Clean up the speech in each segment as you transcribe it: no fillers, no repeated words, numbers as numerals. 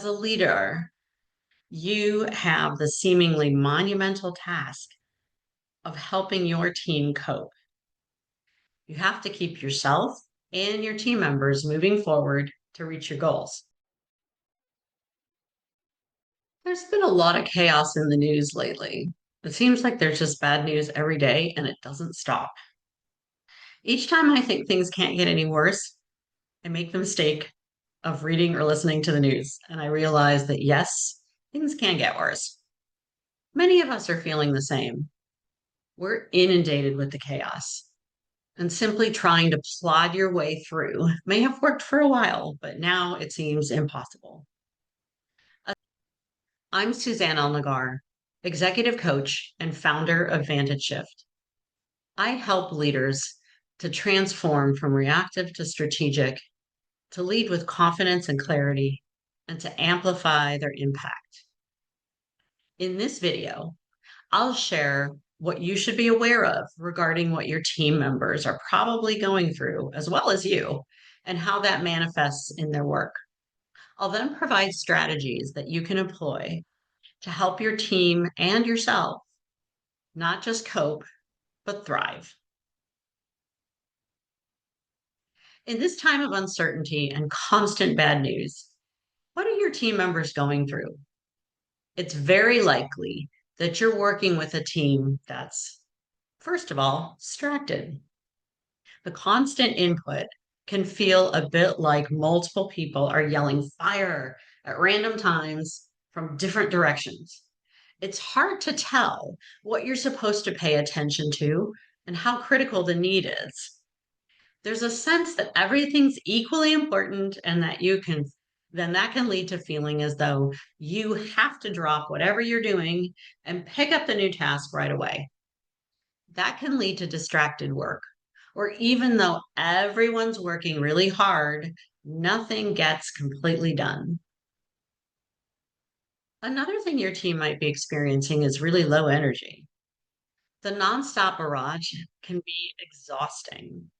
As a leader, you have the seemingly monumental task of helping your team cope. You have to keep yourself and your team members moving forward to reach your goals. There's been a lot of chaos in the news lately. It seems like there's just bad news every day and it doesn't stop. Each time I think things can't get any worse, I make the mistake of reading or listening to the news, and I realize that yes, things can get worse. Many of us are feeling the same. We're inundated with the chaos, and simply trying to plod your way through may have worked for a while, but now it seems impossible. I'm Suzane ElNeggar, executive coach and founder of Vantage Shift. I help leaders to transform from reactive to strategic, to lead with confidence and clarity, and to amplify their impact. In this video, I'll share what you should be aware of regarding what your team members are probably going through, as well as you, and how that manifests in their work. I'll then provide strategies that you can employ to help your team and yourself not just cope, but thrive. In this time of uncertainty and constant bad news, what are your team members going through? It's very likely that you're working with a team that's, first of all, distracted. The constant input can feel a bit like multiple people are yelling fire at random times from different directions. It's hard to tell what you're supposed to pay attention to and how critical the need is. There's a sense that everything's equally important and that can lead to feeling as though you have to drop whatever you're doing and pick up the new task right away. That can lead to distracted work, or even though everyone's working really hard, nothing gets completely done. Another thing your team might be experiencing is really low energy. The nonstop barrage can be exhausting.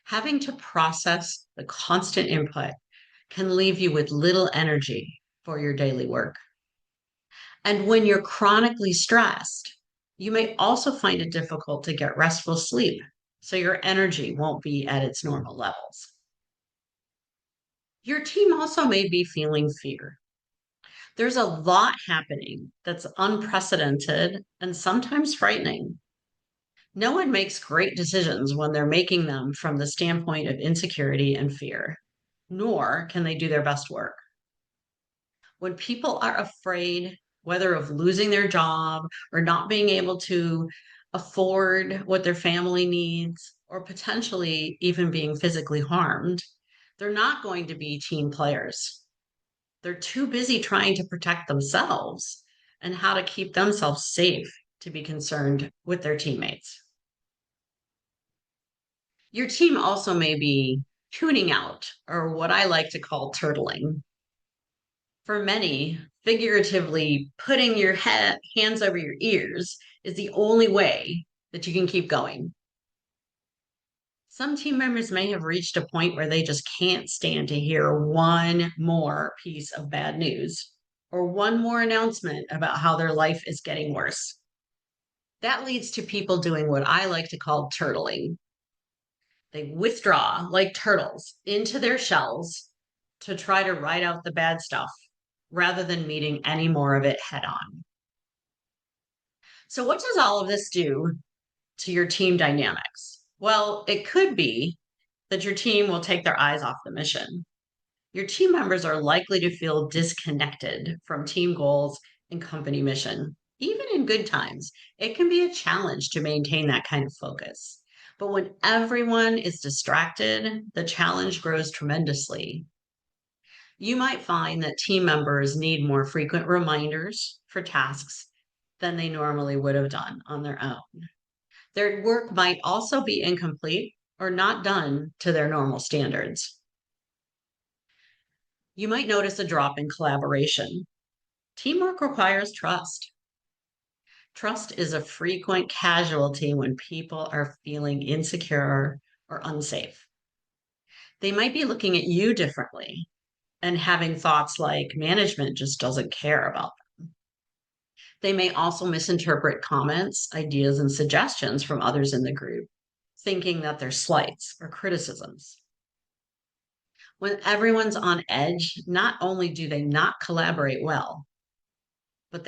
Having to process the constant input can leave you with little energy for your daily work. And when you're chronically stressed, you may also find it difficult to get restful sleep, so your energy won't be at its normal levels. Your team also may be feeling fear. There's a lot happening that's unprecedented and sometimes frightening. No one makes great decisions when they're making them from the standpoint of insecurity and fear, nor can they do their best work. When people are afraid, whether of losing their job or not being able to afford what their family needs, or potentially even being physically harmed, they're not going to be team players. They're too busy trying to protect themselves and how to keep themselves safe to be concerned with their teammates. Your team also may be tuning out, or what I like to call turtling. For many, figuratively putting your hands over your ears is the only way that you can keep going. Some team members may have reached a point where they just can't stand to hear one more piece of bad news or one more announcement about how their life is getting worse. That leads to people doing what I like to call turtling. They withdraw like turtles into their shells to try to ride out the bad stuff rather than meeting any more of it head on. So, what does all of this do to your team dynamics? Well, it could be that your team will take their eyes off the mission. Your team members are likely to feel disconnected from team goals and company mission. Even in good times, it can be a challenge to maintain that kind of focus. But when everyone is distracted, the challenge grows tremendously. You might find that team members need more frequent reminders for tasks than they normally would have done on their own. Their work might also be incomplete or not done to their normal standards. You might notice a drop in collaboration. Teamwork requires trust. Trust is a frequent casualty when people are feeling insecure or unsafe. They might be looking at you differently. and having thoughts like management just doesn't care about them. They may also misinterpret comments, ideas, and suggestions from others in the group, thinking that they're slights or criticisms. When everyone's on edge, not only do they not collaborate well, but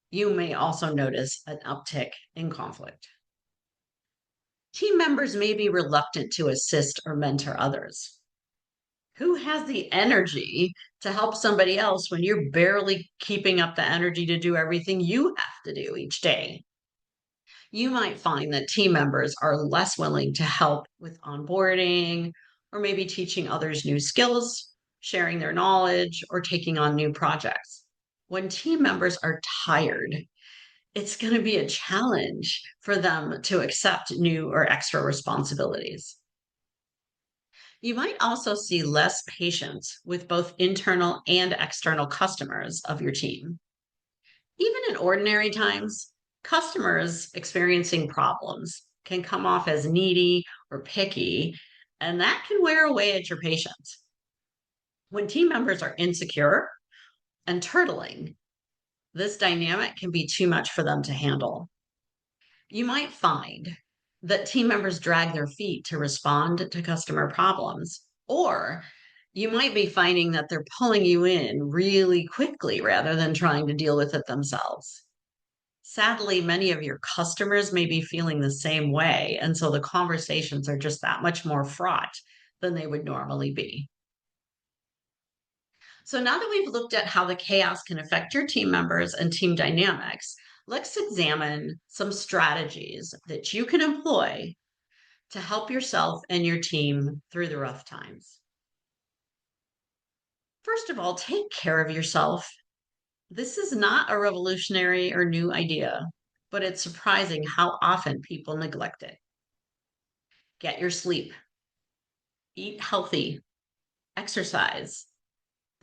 you may also notice an uptick in conflict. Team members may be reluctant to assist or mentor others. Who has the energy to help somebody else when you're barely keeping up the energy to do everything you have to do each day? You might find that team members are less willing to help with onboarding or maybe teaching others new skills, sharing their knowledge, or taking on new projects. When team members are tired, it's going to be a challenge for them to accept new or extra responsibilities. You might also see less patience with both internal and external customers of your team. Even in ordinary times, customers experiencing problems can come off as needy or picky, and that can wear away at your patience. When team members are insecure and turtling, this dynamic can be too much for them to handle. You might find that team members drag their feet to respond to customer problems, or you might be finding that they're pulling you in really quickly rather than trying to deal with it themselves. Sadly, many of your customers may be feeling the same way, and so the conversations are just that much more fraught than they would normally be. So now that we've looked at how the chaos can affect your team members and team dynamics, let's examine some strategies that you can employ to help yourself and your team through the rough times. First of all, take care of yourself. This is not a revolutionary or new idea, but it's surprising how often people neglect it. Get your sleep, eat healthy, exercise.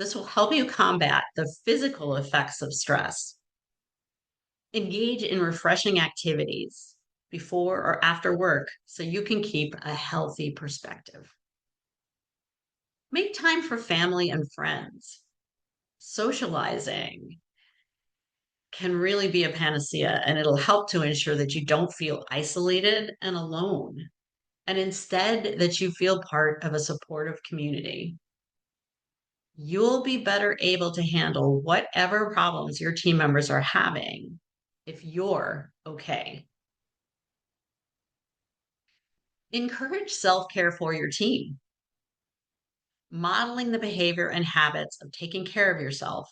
This will help you combat the physical effects of stress. Engage in refreshing activities before or after work so you can keep a healthy perspective. Make time for family and friends. Socializing can really be a panacea, and it'll help to ensure that you don't feel isolated and alone, and instead that you feel part of a supportive community. You'll be better able to handle whatever problems your team members are having if you're okay. Encourage self care for your team. Modeling the behavior and habits of taking care of yourself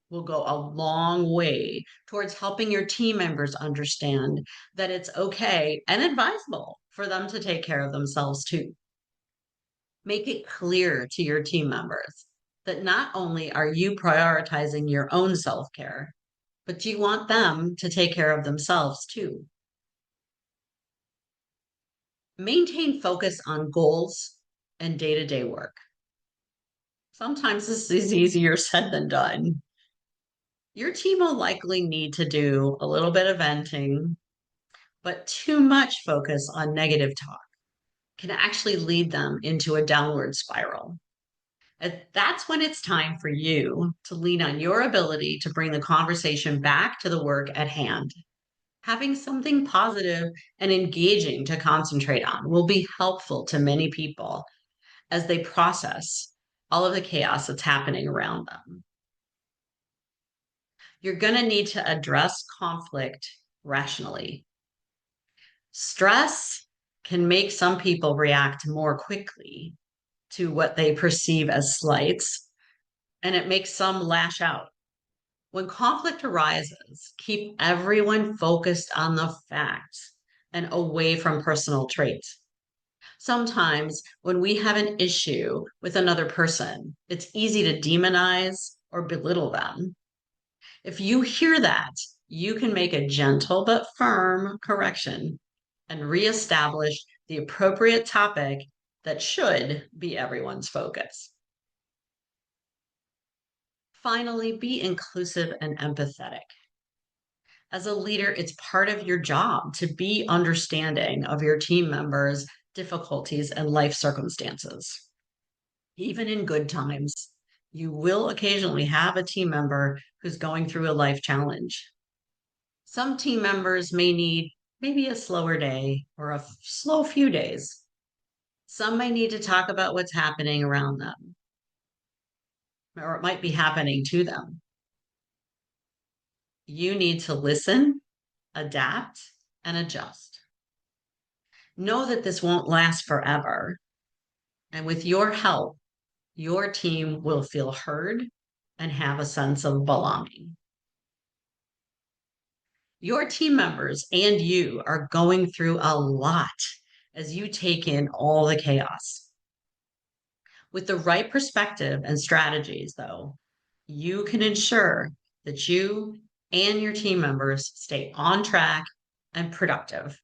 will go a long way towards helping your team members understand that it's okay and advisable for them to take care of themselves too. Make it clear to your team members that not only are you prioritizing your own self care, but you want them to take care of themselves too. Maintain focus on goals and day to day work. Sometimes this is easier said than done. Your team will likely need to do a little bit of venting, but too much focus on negative talk can actually lead them into a downward spiral. And that's when it's time for you to lean on your ability to bring the conversation back to the work at hand. Having something positive and engaging to concentrate on will be helpful to many people as they process all of the chaos that's happening around them. You're going to need to address conflict rationally. Stress can make some people react more quickly to what they perceive as slights, and it makes some lash out. When conflict arises, keep everyone focused on the facts and away from personal traits. Sometimes when we have an issue with another person, it's easy to demonize or belittle them. If you hear that, you can make a gentle but firm correction and reestablish the appropriate topic that should be everyone's focus. Finally, be inclusive and empathetic. As a leader, it's part of your job to be understanding of your team members' difficulties and life circumstances. Even in good times, You will occasionally have a team member who's going through a life challenge. Some team members may need maybe a slower day or a slow few days. Some may need to talk about what's happening around them, or it might be happening to them. You need to listen, adapt, and adjust. Know that this won't last forever. And with your help, your team will feel heard and have a sense of belonging. Your team members and you are going through a lot as you take in all the chaos. With the right perspective and strategies, though, you can ensure that you and your team members stay on track and productive.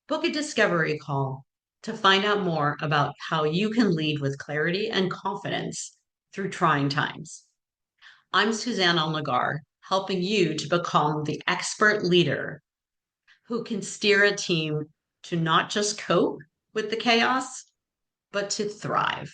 Book a discovery call to find out more about how you can lead with clarity and confidence through trying times. I'm Suzane ElNeggar, helping you to become the expert leader who can steer a team to not just cope with the chaos, but to thrive.